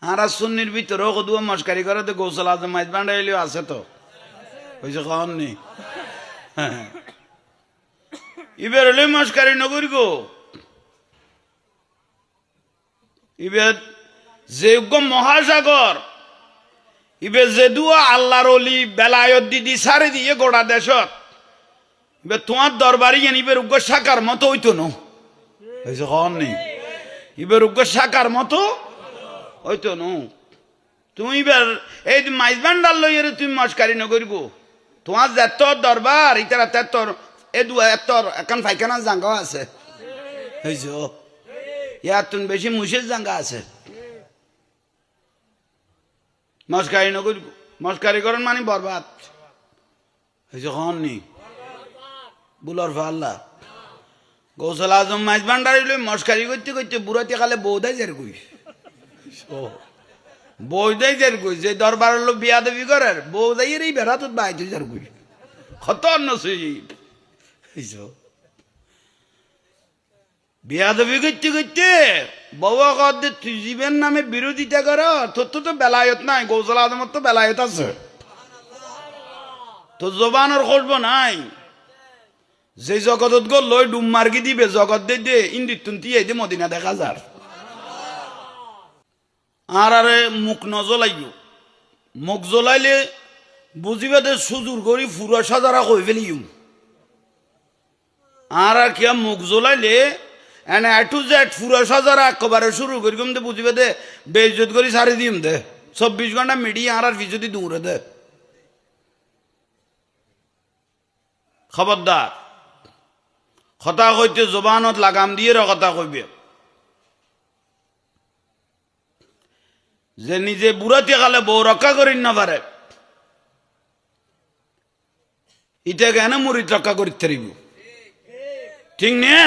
আর সুন্নির ভিতরেও কদুয়া মস্কারি করে তো গৌসল আজম মাইজ বান্ডাইলেও আছে তো হয়েছে কখন নেই ইবের হলে মস্কারি নগরী গো ইবের যে মহাসাগর ইবে যে দুয়া আল্লাহর অলি বেলায়ত দিদি সারে দিয়ে গোড়া দেশত ইবে তোমার দরবারি ইবের উগ্র শাখার মতো হইতো না হয়েছে কখন নেই ইবের উগ্র শাখার মতো হইতো না তুমি এবার এই মাইজ বান্ডার লইয়ের তুমি মস্কারি নগরী গো তোমার যেত দরবার ইতারা তেতর এ দু এতর এখন পায়খানা জাঙ্গা আছে হয়েছে ইয়ার তুমি বেশি মুসের জাঙ্গা আছে মস্কারি নগরী মস্কারি করেন মানে বরবাদ হয়েছে কখন নি বুলার ফাল্লা গৌসল আজম মাইজ বান্ডারি লই মস্কারি করতে করতে বুড়াতে কালে বৌদাই যার কই বৌদাই যার কই যে দরবার লোক বিয়া দেবী করার বৌদাইয়ের এই বেড়া তো বাইতে যার কই খতর নসিব বিয়া দেবী করতে করতে বউয়া কদে তুই জীবের নামে বিরোধিতা কর তোর তো বেলায়ত নাই গৌসল আজমের তো বেলায়ত আছে তোর জবানের খসব নাই যে জগতত গো লই ডুম মার্গি দিবে জগৎ দে ইন্দির তুন্তি এই মদিনা দেখা যার আর আরে মুখ নজলাইও মুখ জ্বলাইলে বুঝিবে দে সুজুর করি ফুরা সাজারা কই ফেলিম আর আর কিয়া মুখ জ্বলাইলে এনে এ টু জেড ফুরা সাজারা একবারে শুরু করি দে বুঝিবে দে বেইজ্জত করি সারি দিম দে 24 ঘন্টা মিডিয়া আর যদি দূরে দে খবরদার কথা কইতে জবানত লাগাম দিয়ে কথা কইবে যে নিজে বুড়াতে গেলে বউ রক্ষা করিন না পারে এটা কেন মুড়ি রক্ষা করিতে পারিব ঠিক না